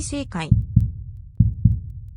正解。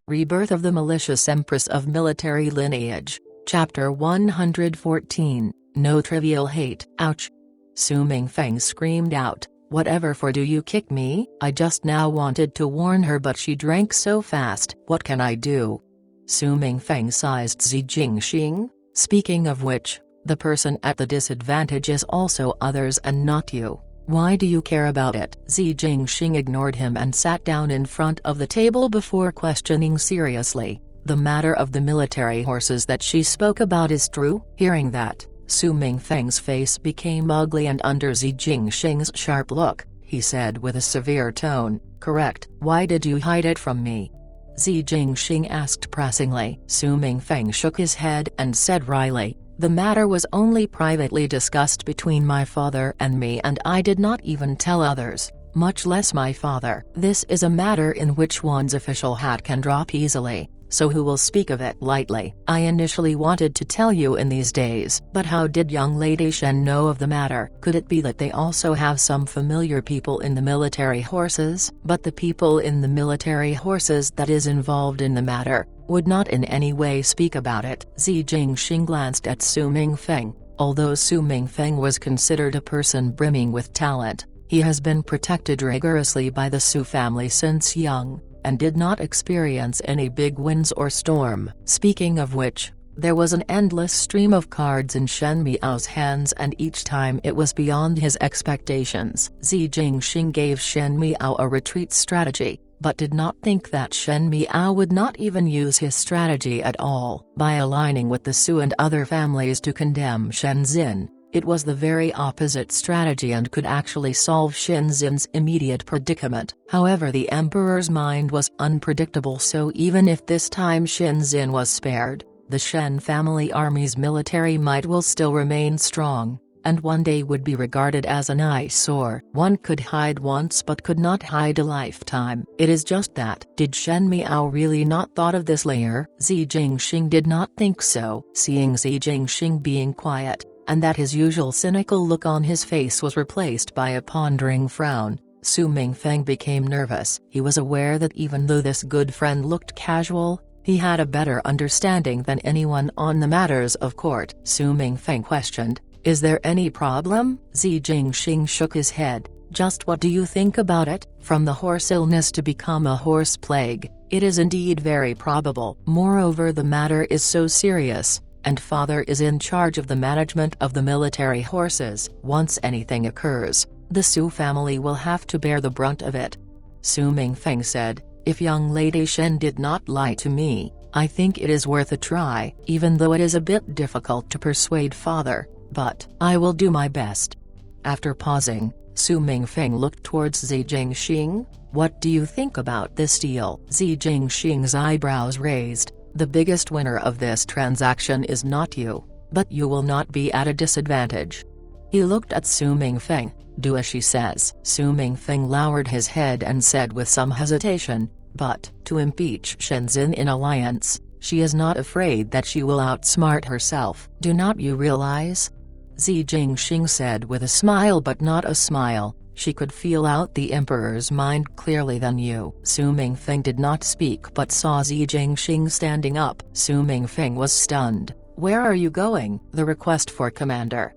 Rebirth of the Malicious Empress of Military Lineage, Chapter 114, No Trivial Hate. Ouch! Su Mingfeng screamed out, "Whatever for do you kick me?" I just now wanted to warn her but she drank so fast. What can I do? Su Mingfeng sized Zi Jingxing. Speaking of which, the person at the disadvantage is also others and not you. Why do you care about it? Zi Jingxing ignored him and sat down in front of the table before questioning seriously. The matter of the military horses that she spoke about is true? Hearing that, Su Mingfeng's face became ugly and under Zi Jingxing's sharp look, he said with a severe tone, "Correct. Why did you hide it from me?" Zi Jingxing asked pressingly. Su Mingfeng shook his head and said wryly, "The matter was only privately discussed between my father and me and I did not even tell others, much less my father. This is a matter in which one's official hat can drop easily, so who will speak of it lightly? I initially wanted to tell you in these days, but how did young Lady Shen know of the matter? Could it be that they also have some familiar people in the military horses? But the people in the military horses that is involved in the matter would not in any way speak about it." Zi Jingxing glanced at Su Mingfeng. Although Su Mingfeng was considered a person brimming with talent, he has been protected rigorously by the Su family since young, and did not experience any big winds or storm. Speaking of which, there was an endless stream of cards in Shen Miao's hands and each time it was beyond his expectations. Zi Jingxing gave Shen Miao a retreat strategy, but did not think that Shen Miao would not even use his strategy at all. By aligning with the Su and other families to condemn Shen Xin, it was the very opposite strategy and could actually solve Shen Xin's immediate predicament. However, the emperor's mind was unpredictable, so even if this time Shen Xin was spared, the Shen family army's military might will still remain strong, and one day would be regarded as an eyesore. One could hide once but could not hide a lifetime. It is just that. Did Shen Miao really not thought of this layer? Zi Jingxing did not think so. Seeing Zi Jingxing being quiet, and that his usual cynical look on his face was replaced by a pondering frown, Su Mingfeng became nervous. He was aware that even though this good friend looked casual, he had a better understanding than anyone on the matters of court. Su Mingfeng questioned, "Is there any problem?" Zi Jingxing shook his head. "Just what do you think about it? From the horse illness to become a horse plague, it is indeed very probable. Moreover, the matter is so serious, and father is in charge of the management of the military horses. Once anything occurs, the Su family will have to bear the brunt of it." Su Mingfeng said, "If young Lady Shen did not lie to me, I think it is worth a try, even though it is a bit difficult to persuade father, but I will do my best." After pausing, Su Mingfeng looked towards Zi Jingxing. "What do you think about this deal?" Zi Jingxing's eyebrows raised. "The biggest winner of this transaction is not you, but you will not be at a disadvantage." He looked at Su Mingfeng. "Do as she says." Su Mingfeng lowered his head and said with some hesitation, "But, to impeach Shen Xin in alliance, she is not afraid that she will outsmart herself. Do not you realize?" Zi Jingxing said with a smile, but not a smile, "She could feel out the emperor's mind clearly than you." Su Mingfeng did not speak but saw Zi Jingxing standing up. Su Mingfeng was stunned. "Where are you going?" "The request for commander."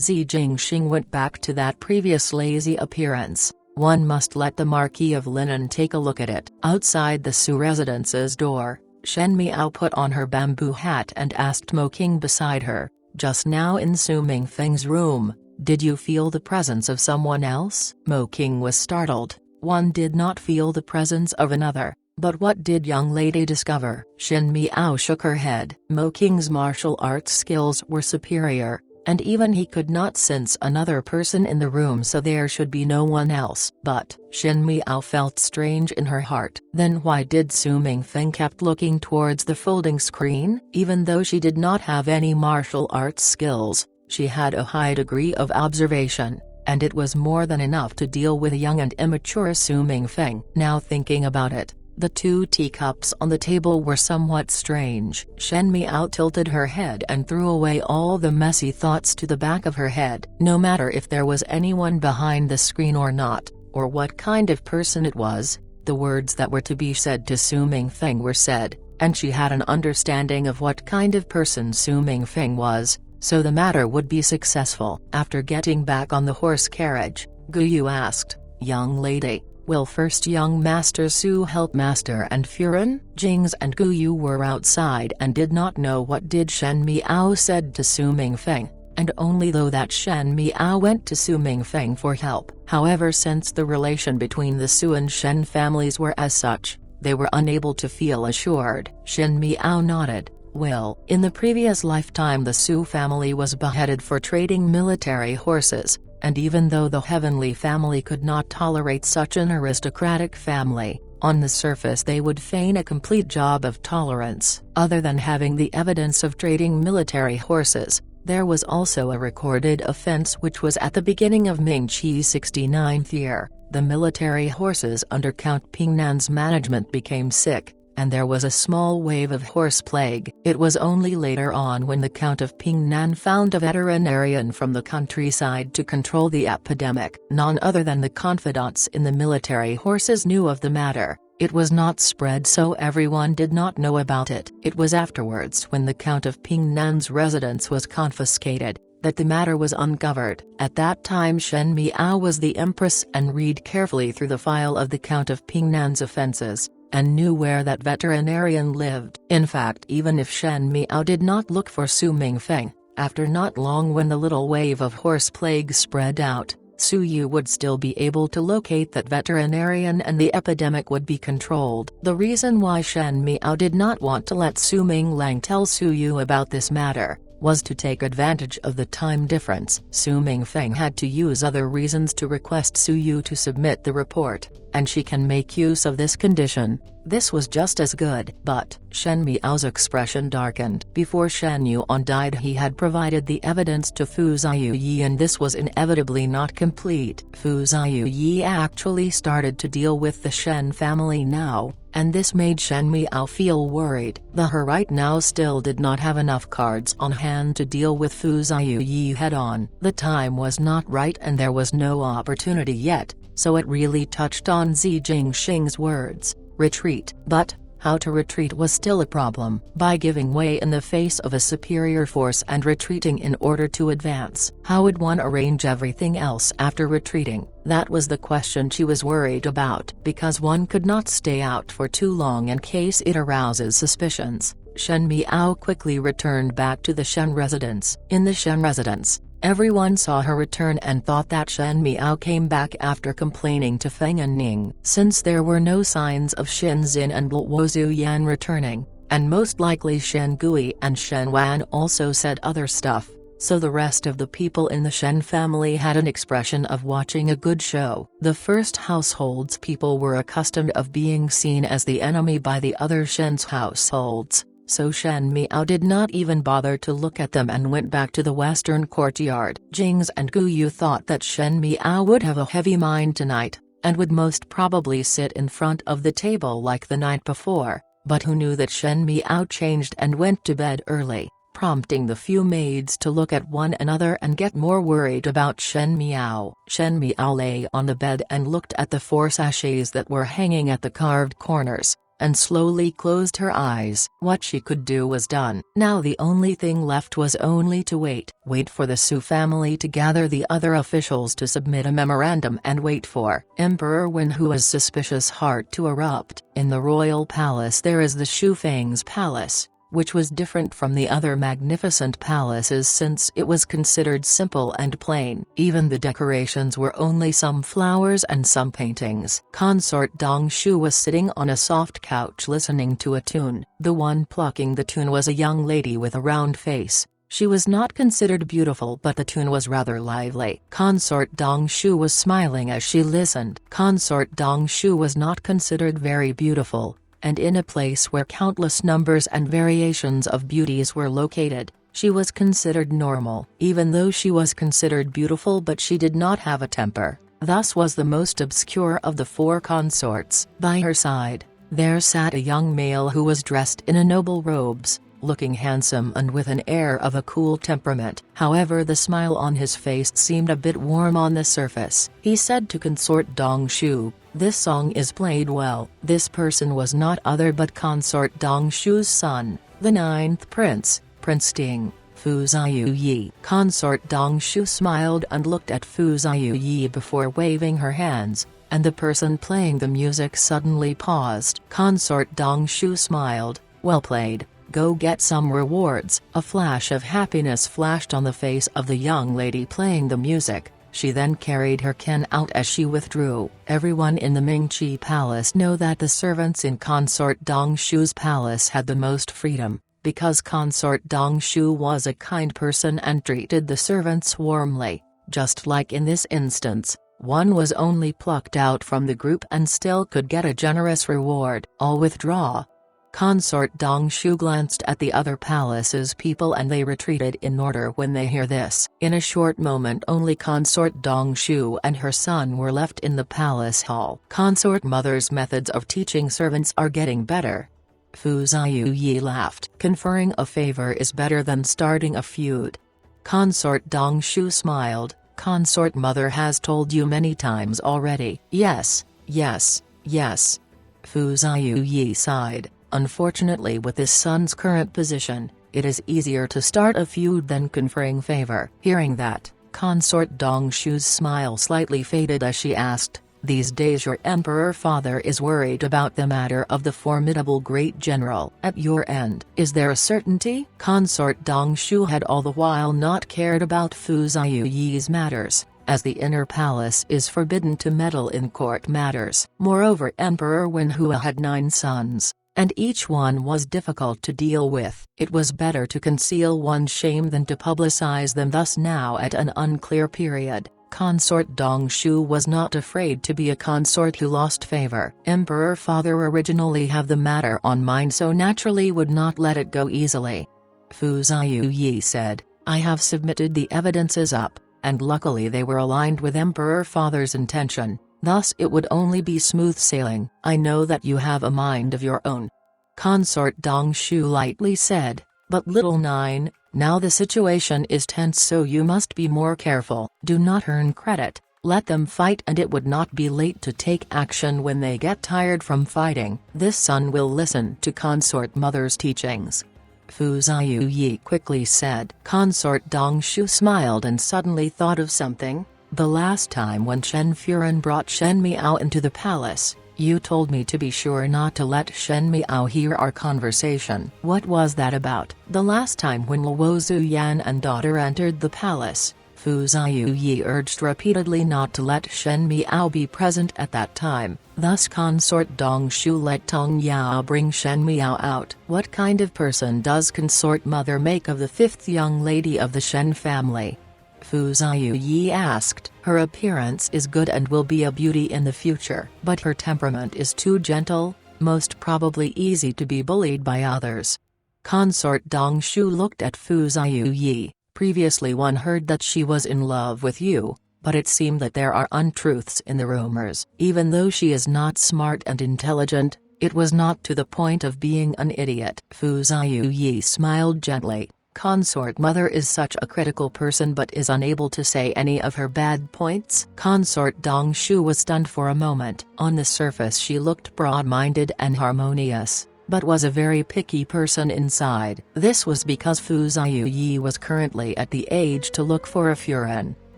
Zi Jingxing went back to that previous lazy appearance. "One must let the Marquis of Linen take a look at it." Outside the Su residence's door, Shen Miao put on her bamboo hat and asked Mo King beside her, "Just now in Su Mingfeng's room, did you feel the presence of someone else?" Mo King was startled. One did not feel the presence of another, but what did young lady discover? Shen Miao shook her head. Mo King's martial arts skills were superior, and even he could not sense another person in the room, so there should be no one else. But Shen Miao felt strange in her heart. Then why did Su Mingfeng kept looking towards the folding screen? Even though she did not have any martial arts skills, she had a high degree of observation, and it was more than enough to deal with young and immature Su Mingfeng. Now thinking about it, the two teacups on the table were somewhat strange. Shen Miao tilted her head and threw away all the messy thoughts to the back of her head. No matter if there was anyone behind the screen or not, or what kind of person it was, The words that were to be said to Su Mingfeng were said, and she had an understanding of what kind of person Su Mingfeng was, so the matter would be successful. After getting back on the horse carriage, Gu Yu asked, "Young lady, will first young Master Su help Master and Furen?" Jings and Gu Yu were outside and did not know what did Shen Miao said to Su Mingfeng, and only though that Shen Miao went to Su Mingfeng for help. However, since the relation between the Su and Shen families were as such, they were unable to feel assured. Shen Miao nodded. "Well, in the previous lifetime the Su family was beheaded for trading military horses, and even though the Heavenly family could not tolerate such an aristocratic family, on the surface they would feign a complete job of tolerance. Other than having the evidence of trading military horses, there was also a recorded offense which was at the beginning of Ming Qi's 69th year. The military horses under Count Pingnan's management became sick, and there was a small wave of horse plague. It was only later on when the Count of Pingnan found a veterinarian from the countryside to control the epidemic. None other than the confidants in the military horses knew of the matter. It was not spread so everyone did not know about it. It was afterwards when the Count of Pingnan's residence was confiscated, that the matter was uncovered. At that time Shen Miao was the empress and read carefully through the file of the Count of Pingnan's offences, and knew where that veterinarian lived. In fact, even if Shen Miao did not look for Su Mingfeng, after not long when the little wave of horse plague spread out, Su Yu would still be able to locate that veterinarian and the epidemic would be controlled. The reason why Shen Miao did not want to let Su Minglang tell Su Yu about this matter, was to take advantage of the time difference. Su Mingfeng had to use other reasons to request Su Yu to submit the report, and she can make use of this condition. This was just as good. But Shen Miao's expression darkened. Before Shen Yuan died he had provided the evidence to Fu Ziyu and this was inevitably not complete. Fu Ziyu actually started to deal with the Shen family now, and this made Shen Miao feel worried. Her right now still did not have enough cards on hand to deal with Fu Ziyu head-on. The time was not right and there was no opportunity yet, so it really touched on Zi Jingxing's words, retreat. But how to retreat was still a problem. By giving way in the face of a superior force and retreating in order to advance. How would one arrange everything else after retreating? That was the question she was worried about. Because one could not stay out for too long in case it arouses suspicions, Shen Miao quickly returned back to the Shen residence. In the Shen residence, everyone saw her return and thought that Shen Miao came back after complaining to Feng and Ning. Since there were no signs of Shen Xin and Luo Zuyan returning, and most likely Shen Gui and Shen Wan also said other stuff, so the rest of the people in the Shen family had an expression of watching a good show. The first household's people were accustomed of being seen as the enemy by the other Shen's households, so Shen Miao did not even bother to look at them and went back to the western courtyard. Jings and Gu Yu thought that Shen Miao would have a heavy mind tonight, and would most probably sit in front of the table like the night before, but who knew that Shen Miao changed and went to bed early, prompting the few maids to look at one another and get more worried about Shen Miao. Shen Miao lay on the bed and looked at the 4 sachets that were hanging at the carved corners, and slowly closed her eyes. What she could do was done. Now the only thing left was only to wait for the Su family to gather the other officials to submit a memorandum and wait for Emperor Wenhua's suspicious heart to erupt. In the royal palace there is the Shu Feng's palace, which was different from the other magnificent palaces since it was considered simple and plain. Even the decorations were only some flowers and some paintings. Consort Dong Shu was sitting on a soft couch listening to a tune. The one plucking the tune was a young lady with a round face. She was not considered beautiful but the tune was rather lively. Consort Dong Shu was smiling as she listened. Consort Dong Shu was not considered very beautiful, and in a place where countless numbers and variations of beauties were located, she was considered normal. Even though she was considered beautiful but she did not have a temper, thus was the most obscure of the 4 consorts. By her side, there sat a young male who was dressed in a noble robes, looking handsome and with an air of a cool temperament. However, the smile on his face seemed a bit warm on the surface. He said to consort Dong Shu, "This song is played well." This person was not other but consort Dong Shu's son, the 9th prince, Prince Ting, Fu Ziyu. Consort Dong Shu smiled and looked at Fu Ziyu before waving her hands, and the person playing the music suddenly paused. Consort Dong Shu smiled, "Well played, go get some rewards." A flash of happiness flashed on the face of the young lady playing the music. She then carried her ken out as she withdrew. Everyone in the Mingqi Palace know that the servants in Consort Dong Shu's palace had the most freedom, because Consort Dong Shu was a kind person and treated the servants warmly. Just like in this instance, one was only plucked out from the group and still could get a generous reward. "All withdraw." Consort Dong Shu glanced at the other palace's people and they retreated in order when they hear this. In a short moment only Consort Dong Shu and her son were left in the palace hall. Consort mother's methods of teaching servants are getting better. Fu Ziyu laughed. Conferring a favor is better than starting a feud. Consort Dong Shu smiled. Consort mother has told you many times already. Yes, yes, yes. Fu Ziyu sighed. Unfortunately, with his son's current position, it is easier to start a feud than conferring favor. Hearing that, Consort Dong Shu's smile slightly faded as she asked, "These days your emperor father is worried about the matter of the formidable great general at your end. Is there a certainty?" Consort Dong Shu had all the while not cared about Fu Ziyu's matters, as the inner palace is forbidden to meddle in court matters. Moreover, Emperor Wenhua had 9 sons, and each one was difficult to deal with. It was better to conceal one's shame than to publicize them. Thus now at an unclear period, Consort Dong Shu was not afraid to be a consort who lost favor. Emperor father originally have the matter on mind, so naturally would not let it go easily. Fu Ziyu said, "I have submitted the evidences up, and luckily they were aligned with Emperor father's intention. Thus it would only be smooth sailing." "I know that you have a mind of your own," Consort Dong Shu lightly said, "but little 9, now the situation is tense, so you must be more careful. Do not earn credit, let them fight, and it would not be late to take action when they get tired from fighting." This son will listen to Consort mother's teachings, Fu Ziyu quickly said. Consort Dong Shu smiled and suddenly thought of something. "The last time when Shen Furen brought Shen Miao into the palace, you told me to be sure not to let Shen Miao hear our conversation." "What was that about?" "The last time when Luo Zuyan and daughter entered the palace, Fu Ziyu urged repeatedly not to let Shen Miao be present at that time. Thus Consort Dong Shu let Tong Yao bring Shen Miao out." "What kind of person does consort mother make of the 5th young lady of the Shen family?" Fu Ziyu asked. "Her appearance is good and will be a beauty in the future, but her temperament is too gentle, most probably easy to be bullied by others." Consort Dong Shu looked at Fu Ziyu. "Previously one heard that she was in love with you, but it seemed that there are untruths in the rumors. Even though she is not smart and intelligent, it was not to the point of being an idiot." Fu Ziyu smiled gently. "Consort mother is such a critical person but is unable to say any of her bad points?" Consort Dong Shu was stunned for a moment. On the surface she looked broad-minded and harmonious, but was a very picky person inside. This was because Fu Ziyu was currently at the age to look for a Furen,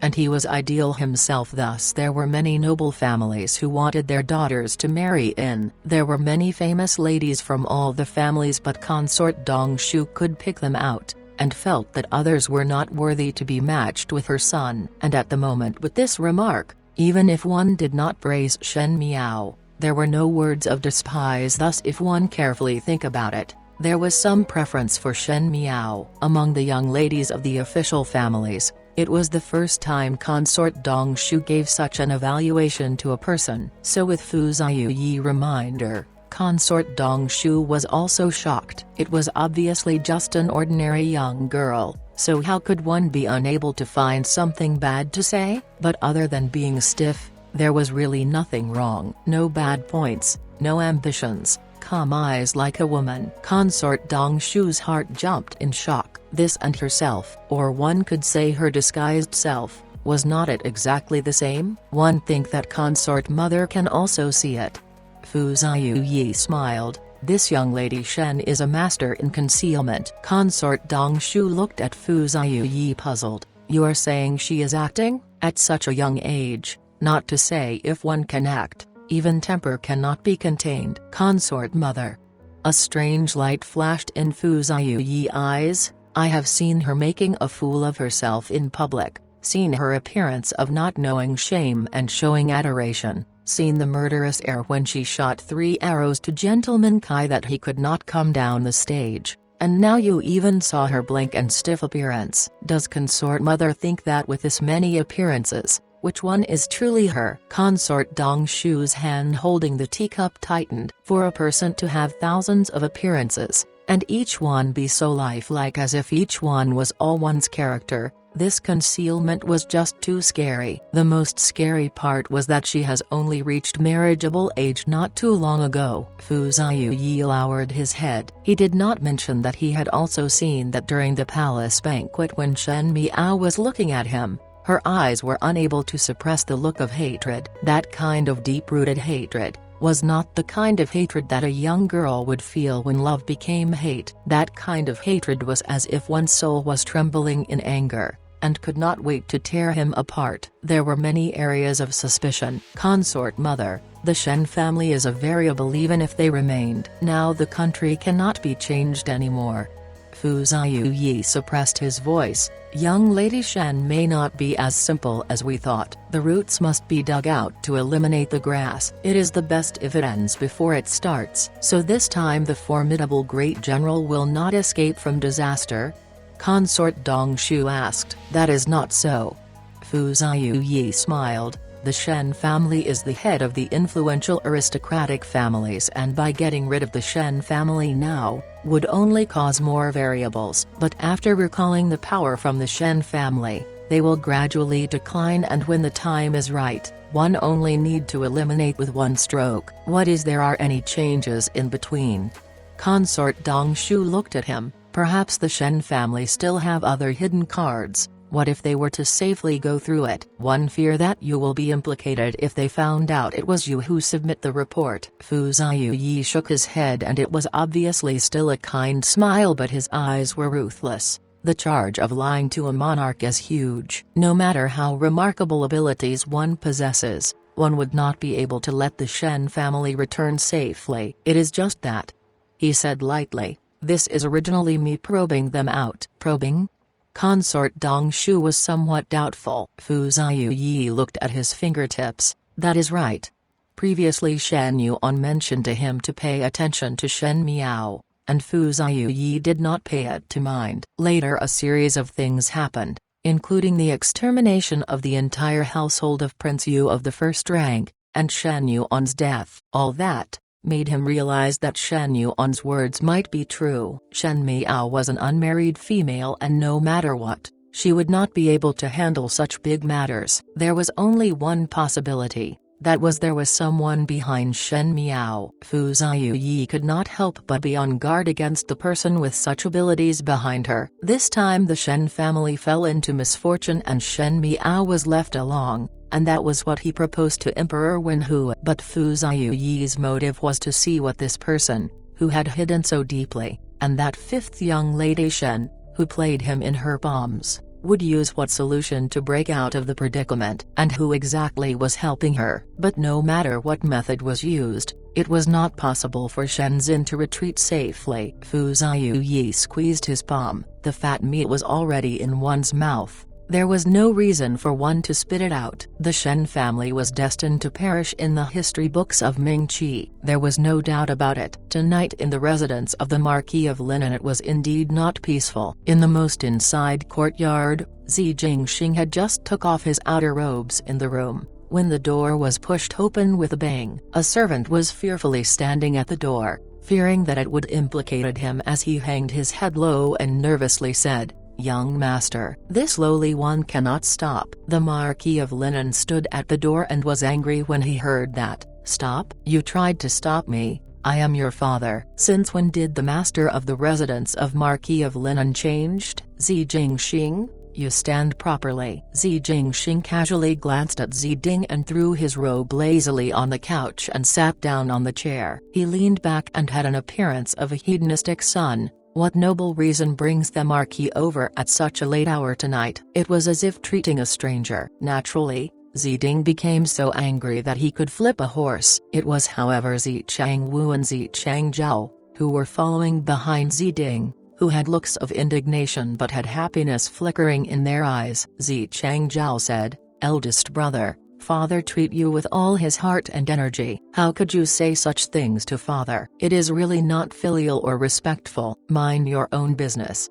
and he was ideal himself. Thus there were many noble families who wanted their daughters to marry in. There were many famous ladies from all the families, but Consort Dong Shu could pick them out, and felt that others were not worthy to be matched with her son. And at the moment with this remark, even if one did not praise Shen Miao, there were no words of despise. Thus if one carefully think about it, there was some preference for Shen Miao. Among the young ladies of the official families, it was the first time Consort Dong Shu gave such an evaluation to a person. So with Fu Ziyu reminder, Consort Dong Shu was also shocked. It was obviously just an ordinary young girl, so how could one be unable to find something bad to say? But other than being stiff, there was really nothing wrong. No bad points, no ambitions. calm eyes like a woman. Consort Dong Shu's heart jumped in shock. This and herself, or one could say her disguised self, was not it exactly the same? One think that consort mother can also see it. Fu Ziyu smiled. This young lady Shen is a master in concealment. Consort Dong Shu looked at Fu Ziyu puzzled. You are saying she is acting? At such a young age, not to say if one can act, even temper cannot be contained. Consort mother. A strange light flashed in Fu Ziyu's eyes. I have seen her making a fool of herself in public, seen her appearance of not knowing shame and showing adoration, seen the murderous air when she shot 3 arrows to Gentleman Kai that he could not come down the stage, and now you even saw her blank and stiff appearance. Does consort mother think that with this many appearances, which one is truly her? Consort Dong Shu's hand holding the teacup tightened. For a person to have thousands of appearances, and each one be so lifelike as if each one was all one's character, this concealment was just too scary. The most scary part was that she has only reached marriageable age not too long ago. Fu Ziyu lowered his head. He did not mention that he had also seen that during the palace banquet when Shen Miao was looking at him, her eyes were unable to suppress the look of hatred. That kind of deep-rooted hatred was not the kind of hatred that a young girl would feel when love became hate. That kind of hatred was as if one's soul was trembling in anger, and could not wait to tear him apart. There were many areas of suspicion. Consort mother, the Shen family is a variable even if they remained. Now the country cannot be changed anymore. Fu Ziyu suppressed his voice. Young lady Shen may not be as simple as we thought. The roots must be dug out to eliminate the grass. It is the best if it ends before it starts. So this time the formidable great general will not escape from disaster? Consort Dong Shu asked. That is not so. Fu Ziyu smiled. The Shen family is the head of the influential aristocratic families, and by getting rid of the Shen family now, would only cause more variables. But after recalling the power from the Shen family, they will gradually decline, and when the time is right, one only need to eliminate with one stroke. What is there are any changes in between? Consort Dong Shu looked at him. Perhaps the Shen family still have other hidden cards. What if they were to safely go through it? One fear that you will be implicated if they found out it was you who submit the report. Fu Ziyu shook his head, and it was obviously still a kind smile, but his eyes were ruthless. The charge of lying to a monarch is huge. No matter how remarkable abilities one possesses, one would not be able to let the Shen family return safely. It is just that, he said lightly. This is originally me probing them out. Probing? Consort Dong Shu was somewhat doubtful. Fu Ziyu looked at his fingertips. That is right. Previously Shen Yuan mentioned to him to pay attention to Shen Miao, and Fu Ziyu did not pay it to mind. Later a series of things happened, including the extermination of the entire household of Prince Yu of the first rank, and Shen Yuan's death. All that made him realize that Shen Yuan's words might be true. Shen Miao was an unmarried female, and no matter what, she would not be able to handle such big matters. There was only one possibility. That was there was someone behind Shen Miao. Fu Ziyu could not help but be on guard against the person with such abilities behind her. This time the Shen family fell into misfortune and Shen Miao was left alone, and that was what he proposed to Emperor Wenhu. But Fu Ziyu's motive was to see what this person, who had hidden so deeply, and that fifth young lady Shen, who played him in her palms, would use what solution to break out of the predicament, and who exactly was helping her. But no matter what method was used, it was not possible for Shenzhen to retreat safely. Fu Ziyu squeezed his palm. The fat meat was already in one's mouth. There was no reason for one to spit it out. The Shen family was destined to perish in the history books of Mingqi. There was no doubt about it. Tonight in the residence of the Marquis of Linen it was indeed not peaceful. In the most inside courtyard, Zi Jingxing had just took off his outer robes in the room, when the door was pushed open with a bang. A servant was fearfully standing at the door, fearing that it would implicate him as he hanged his head low and nervously said, "Young master, this lowly one cannot stop." The Marquis of Linen stood at the door and was angry when he heard that. "Stop? You tried to stop me. I am your father. Since when did the master of the residence of Marquis of Linen changed? Zi Jingxing, you stand properly. Zi Jingxing casually glanced at Zi Ding and threw his robe lazily on the couch and sat down on the chair. He leaned back and had an appearance of a hedonistic son. What noble reason brings the Marquis over at such a late hour tonight? It was as if treating a stranger. Naturally, Zi Ding became so angry that he could flip a horse. It was however Zi Changwu and Zi Changzhao, who were following behind Zi Ding, who had looks of indignation but had happiness flickering in their eyes. Zi Changzhao said, "Eldest brother, father treat you with all his heart and energy. How could you say such things to father? It is really not filial or respectful. Mind your own business."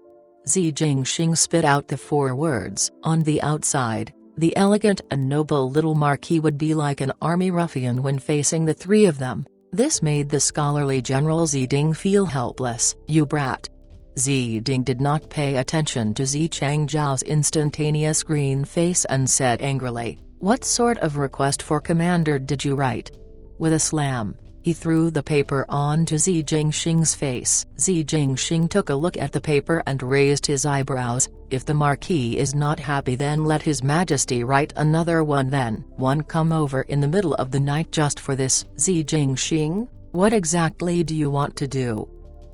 Zi Jingxing spit out the 4 words. On the outside, the elegant and noble little Marquis would be like an army ruffian when facing the 3 of them. This made the scholarly General Zi Ding feel helpless. "You brat." Zi Ding did not pay attention to Zi Changzhao's instantaneous green face and said angrily, "What sort of request for commander did you write?" With a slam, he threw the paper onto Zi Jingxing's face. Zi Jingxing took a look at the paper and raised his eyebrows. "If the Marquis is not happy, then let His Majesty write another one then. One come over in the middle of the night just for this." "Zi Jingxing, what exactly do you want to do?"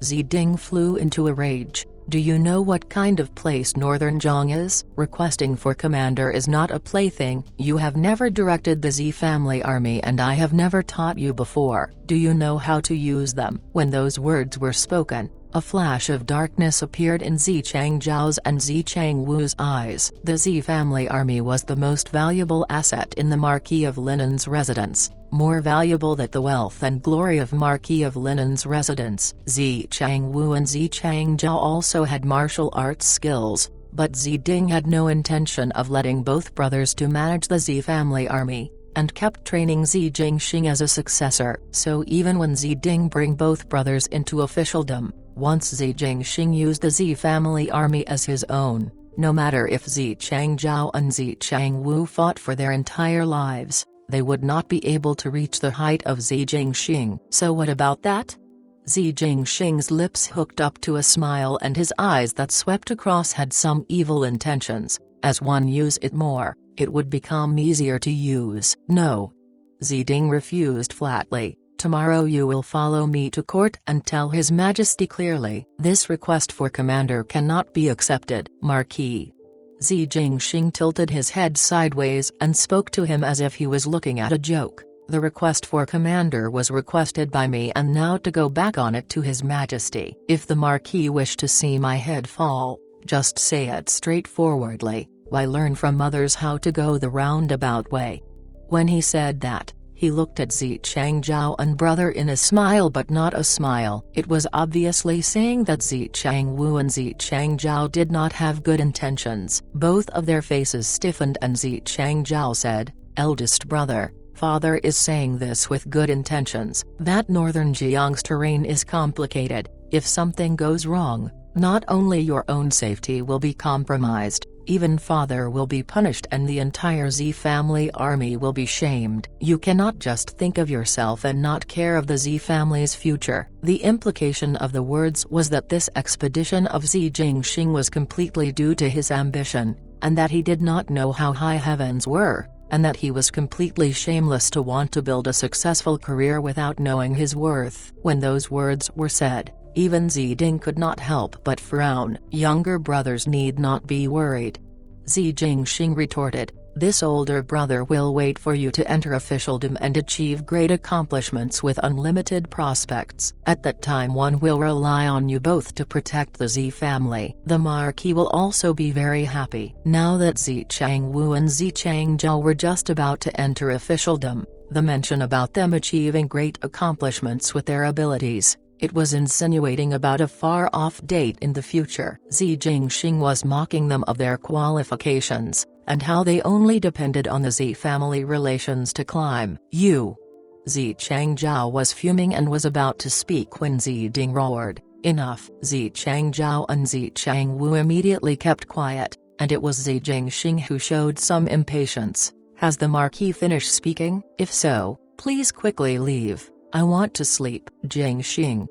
Zi Ding flew into a rage. "Do you know what kind of place Northern Zhong is? Requesting for commander is not a plaything. You have never directed the Zi family army and I have never taught you before. Do you know how to use them?" When those words were spoken, a flash of darkness appeared in Zi Changzhao's and Zi Changwu's eyes. The Zi family army was the most valuable asset in the Marquis of Linen's residence, more valuable than the wealth and glory of Marquis of Linen's residence. Zi Changwu and Zi Changzhao also had martial arts skills, but Zi Ding had no intention of letting both brothers to manage the Zi family army, and kept training Zi Jingxing as a successor. So even when Zi Ding bring both brothers into officialdom, once Zi Jingxing used the Zi family army as his own, no matter if Zi Changzhao and Zi Changwu fought for their entire lives, they would not be able to reach the height of Zi Jingxing. "So what about that?" Zi Jingxing's lips hooked up to a smile and his eyes that swept across had some evil intentions. "As one use it more, it would become easier to use." "No." Zi Ding refused flatly. "Tomorrow you will follow me to court and tell His Majesty clearly. This request for commander cannot be accepted." "Marquis." Zi Jingxing tilted his head sideways and spoke to him as if he was looking at a joke. "The request for commander was requested by me and now to go back on it to His Majesty. If the Marquis wished to see my head fall, just say it straightforwardly. Why learn from others how to go the roundabout way?" When he said that, he looked at Zi Changzhao and brother in a smile but not a smile. It was obviously saying that Zi Changwu and Zi Changzhao did not have good intentions. Both of their faces stiffened and Zi Changzhao said, "Eldest brother, father is saying this with good intentions. That northern Jiang's terrain is complicated. If something goes wrong, not only your own safety will be compromised, even father will be punished and the entire Zi family army will be shamed. You cannot just think of yourself and not care of the Zi family's future." The implication of the words was that this expedition of Zi Jingxing was completely due to his ambition, and that he did not know how high heavens were, and that he was completely shameless to want to build a successful career without knowing his worth. When those words were said, even Zi Ding could not help but frown. "Younger brothers need not be worried," Zi Jingxing retorted. "This older brother will wait for you to enter officialdom and achieve great accomplishments with unlimited prospects. At that time one will rely on you both to protect the Zi family. The Marquis will also be very happy." Now that Zi Changwu and Zi Changzhao were just about to enter officialdom, the mention about them achieving great accomplishments with their abilities, it was insinuating about a far-off date in the future. Zi Jingxing was mocking them of their qualifications, and how they only depended on the Zi family relations to climb. "You!" Zi Changzhao was fuming and was about to speak when Zi Ding roared, "Enough!" Zi Changzhao and Zi Changwu immediately kept quiet, and it was Zi Jingxing who showed some impatience. "Has the Marquis finished speaking? If so, please quickly leave." I want to sleep. Jingxing.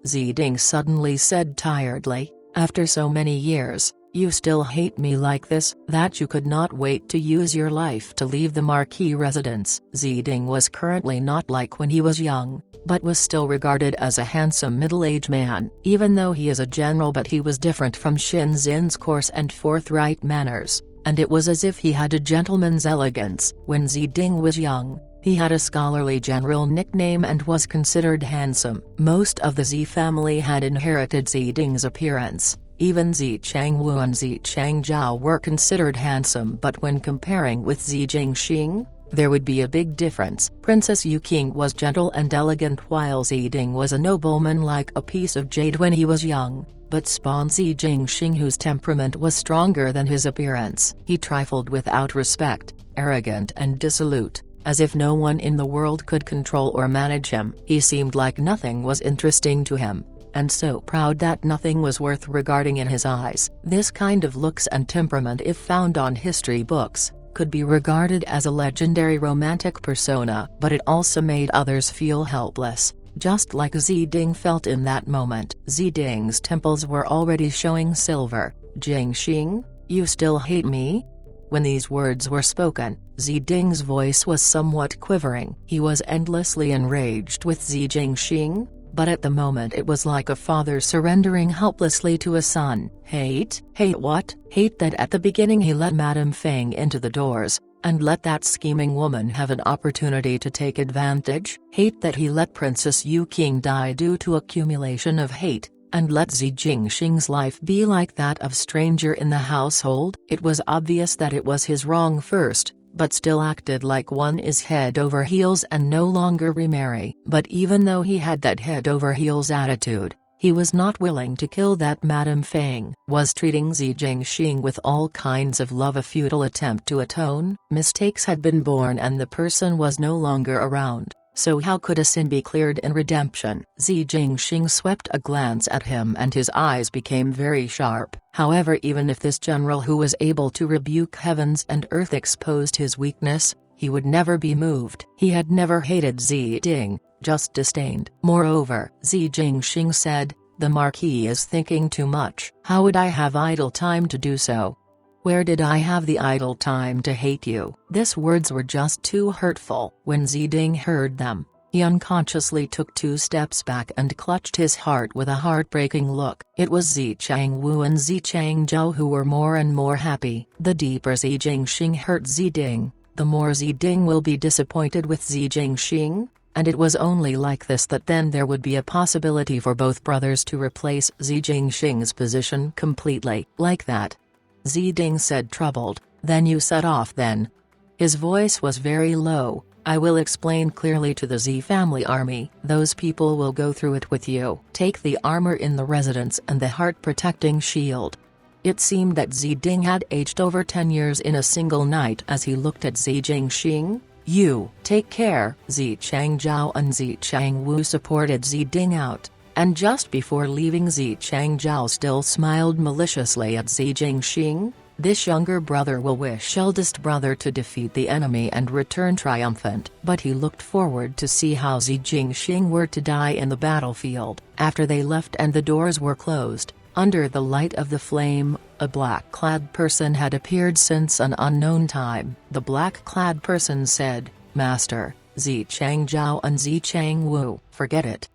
Ziding suddenly said tiredly, after so many years, you still hate me like this, that you could not wait to use your life to leave the Marquis residence. Ziding was currently not like when he was young, but was still regarded as a handsome middle-aged man, even though he is a general, but he was different from Xin Zin's coarse and forthright manners, and it was as if he had a gentleman's elegance. When Ziding was young, he had a scholarly general nickname and was considered handsome. Most of the Zi family had inherited Ziding's appearance. Even Zi Changwu and Zi Changzhou were considered handsome, but when comparing with Zi Jingxing, there would be a big difference. Princess Yuqing was gentle and elegant, while Ziding was a nobleman like a piece of jade when he was young, but spawned Zi Jingxing, whose temperament was stronger than his appearance. He trifled without respect, arrogant and dissolute, as if no one in the world could control or manage him. He seemed like nothing was interesting to him, and so proud that nothing was worth regarding in his eyes. This kind of looks and temperament, if found on history books, could be regarded as a legendary romantic persona, but it also made others feel helpless, just like Ziding felt in that moment. Ziding's temples were already showing silver. Jingxing, you still hate me? When these words were spoken, Ziding's voice was somewhat quivering. He was endlessly enraged with Zi Jingxing, but at the moment it was like a father surrendering helplessly to a son. Hate? Hate what? Hate that at the beginning he let Madame Feng into the doors, and let that scheming woman have an opportunity to take advantage? Hate that he let Princess Yuqing die due to accumulation of hate, and let Zi Jingxing's life be like that of stranger in the household? It was obvious that it was his wrong first, but still acted like one is head over heels and no longer remarry. But even though he had that head over heels attitude, he was not willing to kill that Madame Feng. Was treating Zi Jingxing with all kinds of love a futile attempt to atone? Mistakes had been born and the person was no longer around, so how could a sin be cleared in redemption? Zi Jingxing swept a glance at him and his eyes became very sharp. However, even if this general who was able to rebuke heavens and earth exposed his weakness, he would never be moved. He had never hated Ziding, just disdained. Moreover, Zi Jingxing said, the Marquis is thinking too much. How would I have idle time to do so? Where did I have the idle time to hate you? These words were just too hurtful. When Ziding heard them, he unconsciously took 2 steps back and clutched his heart with a heartbreaking look. It was Zi Changwu and Zi Changzhou who were more and more happy. The deeper Zi Jingxing hurt Ziding, the more Ziding will be disappointed with Zi Jingxing, and it was only like this that then there would be a possibility for both brothers to replace Zi Jingxing's position completely. Like that. Ziding said, troubled. Then you set off then. His voice was very low. I will explain clearly to the Zi family army. Those people will go through it with you. Take the armor in the residence and the heart-protecting shield. It seemed that Ziding had aged over 10 years in a single night as he looked at Zi Jingxing. You take care. Zi Changzhou and Zi Changwu supported Ziding out, and just before leaving Zi Changzhou still smiled maliciously at Zi Jingxing. This younger brother will wish eldest brother to defeat the enemy and return triumphant. But he looked forward to see how Zi Jingxing were to die in the battlefield. After they left and the doors were closed, under the light of the flame, a black-clad person had appeared since an unknown time. The black-clad person said, Master, Zi Changzhou and Zi Changwu. Forget it.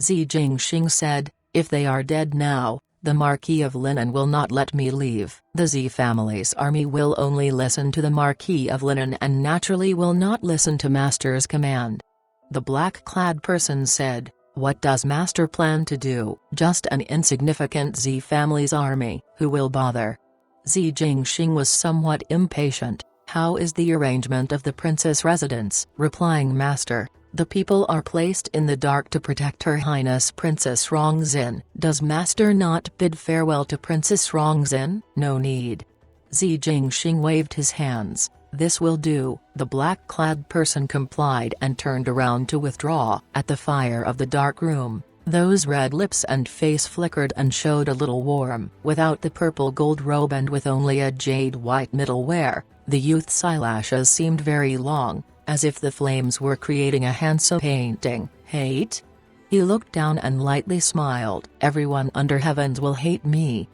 Zi Jingxing said, if they are dead now, the Marquis of Linen will not let me leave. The Zi family's army will only listen to the Marquis of Linen and naturally will not listen to Master's command. The black-clad person said, what does Master plan to do? Just an insignificant Zi family's army, who will bother? Zi Jingxing was somewhat impatient. How is the arrangement of the princess residence? Replying, Master, the people are placed in the dark to protect Her Highness Princess Rongzin. Does Master not bid farewell to Princess Rongzin? No need. Zi Jingxing waved his hands. This will do. The black-clad person complied and turned around to withdraw. At the fire of the dark room, those red lips and face flickered and showed a little warm. Without the purple gold robe and with only a jade white middlewear, the youth's eyelashes seemed very long, as if the flames were creating a handsome painting. Hate? He looked down and lightly smiled. Everyone under heavens will hate me,